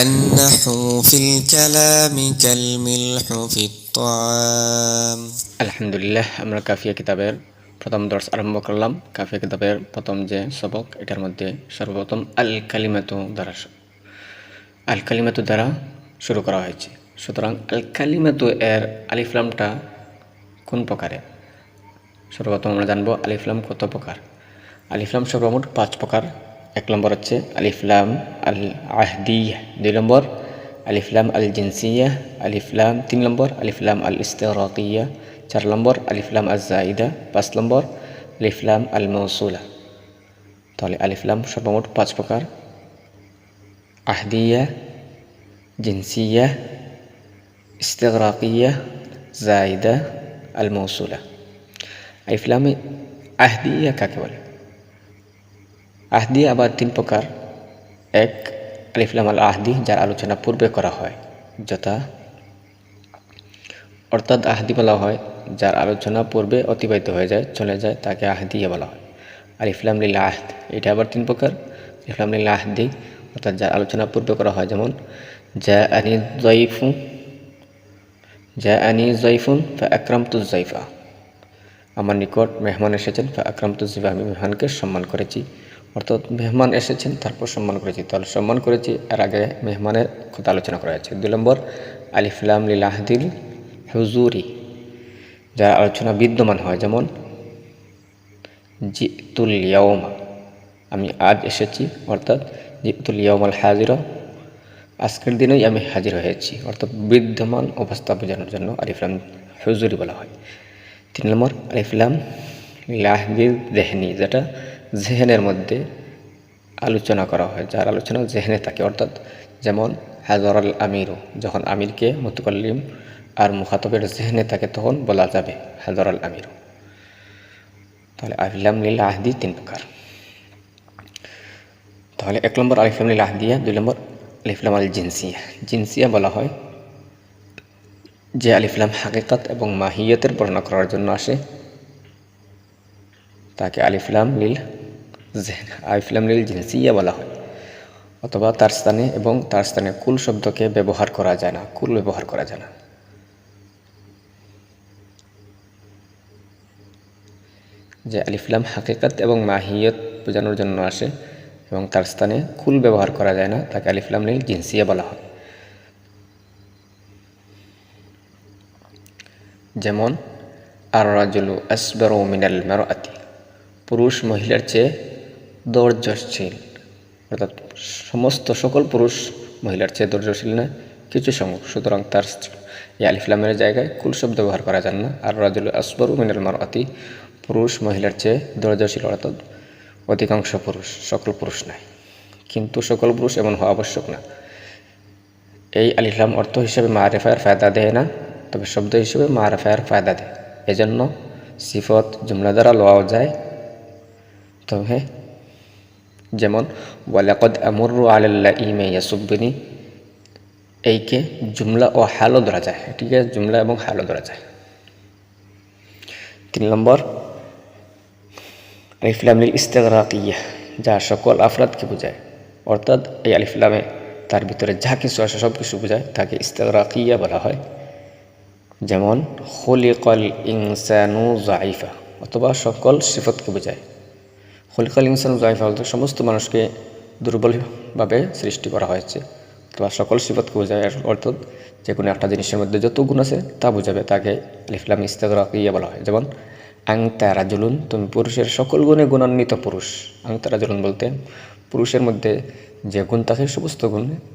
النحو في الكلام كالملح في الطعام। আলহামদুলিল্লাহ, আমরা কাফিয়া কিতাবের প্রথম দর্স আরম্ভ করলাম। কাফিয়া কিতাবের প্রথম যে সবক, এটার মধ্যে সর্বপ্রথম আল কালিমাতু দ্বারা শুরু করা হয়েছে। সুতরাং আল কালিমাতু এর আলিফলামটা কোন প্রকারের? সর্বপ্রথম আমরা জানবো আলিফলাম কত প্রকার। আলিফলাম সর্বমোট 5 প্রকার। 1 নম্বর হচ্ছে আলিফলাম আল আহদিয়া, 2 নম্বর আলিফলাম আল জিনসিয়া, আলিফলাম 3 নম্বর আলিফলাম আল ইস্তিগরাকিয়া, 4 নম্বর আলিফলাম আল জাইদা, 5 নম্বর আলিফলাম আল মৌসুলা। তাহলে আলিফলাম সর্বমোট 5 প্রকার: আহদিয়া, জিনসিয়া, ইস্তিগরাকিয়া, জাইদা, আল মৌসুলা। আলিফলামে আহদিয়া কাকে বলে? আহদি আবার 3 প্রকার। 1 আলিফলাম আল আহদি, যার আলোচনা পূর্বে করা হয়, যথা অর্থাৎ আহদি বলা হয় যার আলোচনা পূর্বে অতিবাহিত হয়ে যায়, চলে যায়, তাকে আহদিয়া বলা হয়। আলিফলাম লিল আহদ, এটা আবার 3 প্রকার। আলিফলাম লিল আহদি অর্থাৎ যার আলোচনা পূর্বে করা হয়, যেমন জাআনি যায়ফুন ফা আকরামতু যায়ফা, আমার নিকট মেহমান এসেছেন, ফা আকরামতু যায়ফা, আমি মেহমানকে সম্মান করেছি। অর্থাৎ মেহমান এসেছেন, তারপর সম্মান করেছি। তাহলে সম্মান করেছি এর আগে মেহমানের কথা আলোচনা করা হয়েছে। 2 নম্বর আলিফলাম লিল আহদিল হুজুরি, যার আলোচনা বিদ্যমান হয়, যেমন জিতুল ইয়াওমা, আমি আজ এসেছি, অর্থাৎ জিতুল ইয়াওমাল হাজিরা, আজকের দিনেই আমি হাজির হয়েছি, অর্থাৎ বিদ্যমান অবস্থা বোঝানোর জন্য আলিফলাম হুজুরি বলা হয়। 3 নম্বর আলিফলাম লিল আহদিল জেহনি, যেটা জেহেনের মধ্যে আলোচনা করা হয়, যার আলোচনা জেহেনে থাকে, অর্থাৎ যেমন হাজর আল আমিরু, যখন আমিরকে মুতাকাল্লিম আর মুখাতবের জেহেনে থাকে তখন বলা যাবে হাজর আল আমিরু। তাহলে আলিফলাম লিল আহদি 3 প্রকার। তাহলে 1 নম্বর আলিফলাম লিল আহদিয়া, 2 নম্বর আলিফলাম আল জিনসিয়া। জিনসিয়া বলা হয় যে আলিফলাম হাকিকাত এবং মাহিয়তের বর্ণনা করার জন্য আসে, তাকে আলিফলাম লিল জিনসিয়া বলা হয়। অথবা তার স্থানে এবং তার স্থানে কুল শব্দকে ব্যবহার করা যায় না, কুল ব্যবহার করা যায় না। যে আলিফলাম হাকিকাত এবং মাহিয়ত বোঝানোর জন্য আসে এবং তার স্থানে কুল ব্যবহার করা যায় না, তাকে আলিফলাম লিল জিনসিয়া বলা হয়। যেমন আর রাজুলু আসবারু মিনাল মারআতি, পুরুষ মহিলার চেয়ে ধৈর্যশীল, অর্থাৎ সকল পুরুষ মহিলার চেয়ে ধৈর্যশীল না, কিছু সংখ্যক। সুতরাং তার এই আলিফলামের জায়গায় কুল শব্দ ব্যবহার করা যায় না। আর রাজুলু আসবারু মিনাল মারআতি, পুরুষ মহিলার চেয়ে ধৈর্যশীল, অর্থাৎ অধিকাংশ পুরুষ, সকল পুরুষ নয়, কিন্তু সকল পুরুষ এমন হওয়া আবশ্যক না। এই আলিফলাম অর্থ হিসেবে মারিফার ফায়দা দেয় না, তবে শব্দ হিসেবে মারিফার ফায়দা দেয়। এজন্য সিফত জুমলা দ্বারা লওয়াও যায়। তবে যেমন ওয়ালাকাদ আমুরু আলাল্লাইমি ইয়াসুব্বুনি, এইকে জুমলা ও হালও ধরা যায়, এটিকে জুমলা এবং হালও ধরা যায়। 3 নম্বর আলিফলাম লিল ইস্তিগরাকিয়া, যা সকল আফরাদকে বোঝায়, অর্থাৎ এই আলিফলামে তার ভিতরে যা কিছু আসে সব কিছু বোঝায়, তাকে ইস্তিগরাকিয়া বলা হয়। যেমন খুলিকাল ইনসানু যায়িফা, অথবা সকল সিফতকে বোঝায়। খুলিকাল ইনসানু যায়িফা বলতে সমস্ত মানুষকে দুর্বলভাবে সৃষ্টি করা হয়েছে, অথবা সকল সিফতকে বোঝায়, অর্থাৎ যে কোনো একটা জিনিসের মধ্যে যত গুণ আছে তা বোঝাবে, তাকে আলিফলাম ইস্তিগরাকিয়া বলা হয়। যেমন আংতা রাজুলুন, তুমি পুরুষের সকল গুণে গুণান্বিত পুরুষ। আংতা রাজুলুন বলতে পুরুষের মধ্যে যে গুণ থাকে সমস্ত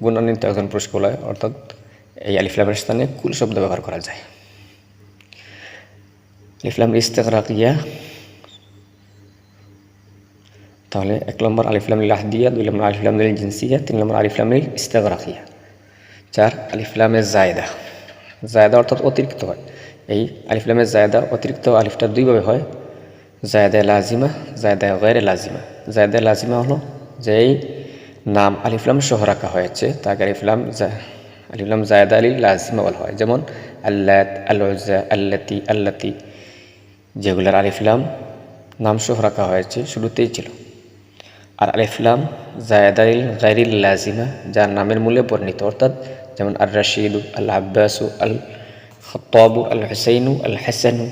গুণান্বিত একজন পুরুষকে বলা হয়, অর্থাৎ এই আলিফলামের স্থানে কুল শব্দ ব্যবহার করা যায়। আলিফলাম ইস্তিগরাকিয়া, তাহলে 1 নম্বর আলিফলাম লিল আহদিয়া, 2 নম্বর আলিফলাম লিল জিনসিয়া, 3 নম্বর আলিফলাম লিল ইস্তিগরাকিয়া। 4 আলিফলামে জায়দা, জায়দা অর্থাৎ অতিরিক্ত হয়। এই আলিফলামে জায়দা অতিরিক্ত আলিফটা 2 ভাবে হয়, জায়দা লাজিমা, জায়দা গায়রে লাজিমা। জায়দা লাজিমা হলো যেই নাম আলিফলাম সহ রাখা হয়েছে তাকে আলিফলাম জায়দা লিল লাজিমা বলা হয়। যেমন আল্লাত, আল উজ্জা, আল্লাতি, আল্লাতি, যেগুলার আলিফলাম নাম সহ রাখা হয়েছে শুরুতেই ছিল। আর আলিফলাম জায়দাইল গাইরিল লাজিমা, যার নামের মূলে বর্ণিত, অর্থাৎ যেমন আর রাশিদু, আল আব্বাসু, আল খত্তাবু, আল হুসাইনু, আল হাসানু,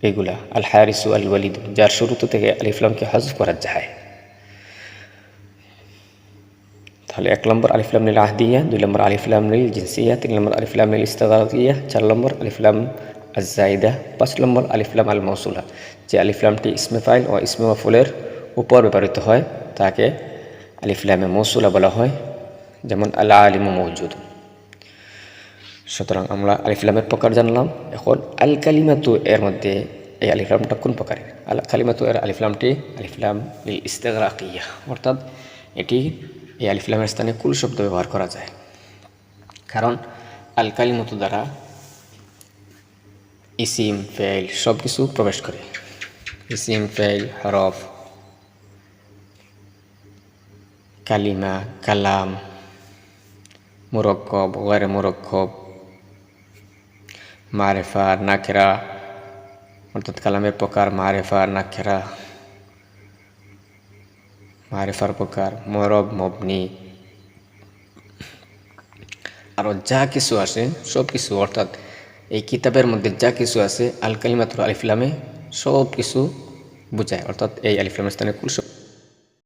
এগুলা, আল হারিসু, আল ওয়ালিদু, যার শুরুতে থেকে আলিফলামকে হজফ করা যায়। তাহলে 1 নম্বর আলিফলাম লিল আহদিয়া, 2 নম্বর আলিফলাম লিল জিনসিয়া, 3 নম্বর আলিফলাম লিল ইস্তিগরাকিয়া, 4 নম্বর আলিফলাম আজ-জাইদা, 5 নম্বর আলিফলাম আল মাউসুলা। যে আলিফলামটি ইসমে ফাইল ও ইসমে মাফউলের উপর ব্যবহৃত হয় তাকে আলিফলামে মাউসুলা বলা হয়, যেমন আল আলিমু মওজুদ। সুতরাং আমরা আলিফলামের প্রকার জানলাম। এখন আল কালিমাতু এর মধ্যে এই আলিফলামটা কোন প্রকারের? আল কালিমাতু এর আলিফলামটি আলিফলাম লিল ইস্তিগরাকিয়া, অর্থাৎ এটি এই আলিফলামের স্থানে কুল শব্দ ব্যবহার করা যায়, কারণ আল কালিমাতু দ্বারা ইসিম ফেইল সব কিছু প্রবেশ করে। ইসিম ফেইল হরফ, কালিমা, কালাম, মুরক্কব, গয়রে মুরক্কব, মারেফা, নাকেরা, অর্থাৎ কালামের প্রকার মারেফা, নাকেরা, মারেফার প্রকার মরব, মবনি, আরও যা কিছু আছে সব কিছু, অর্থাৎ এই কিতাবের মধ্যে যা কিছু আছে আল কালিমাতুল আলিফলামে সব কিছু বোঝায়, অর্থাৎ এই আলিফলামের স্থানে কুল শব্দ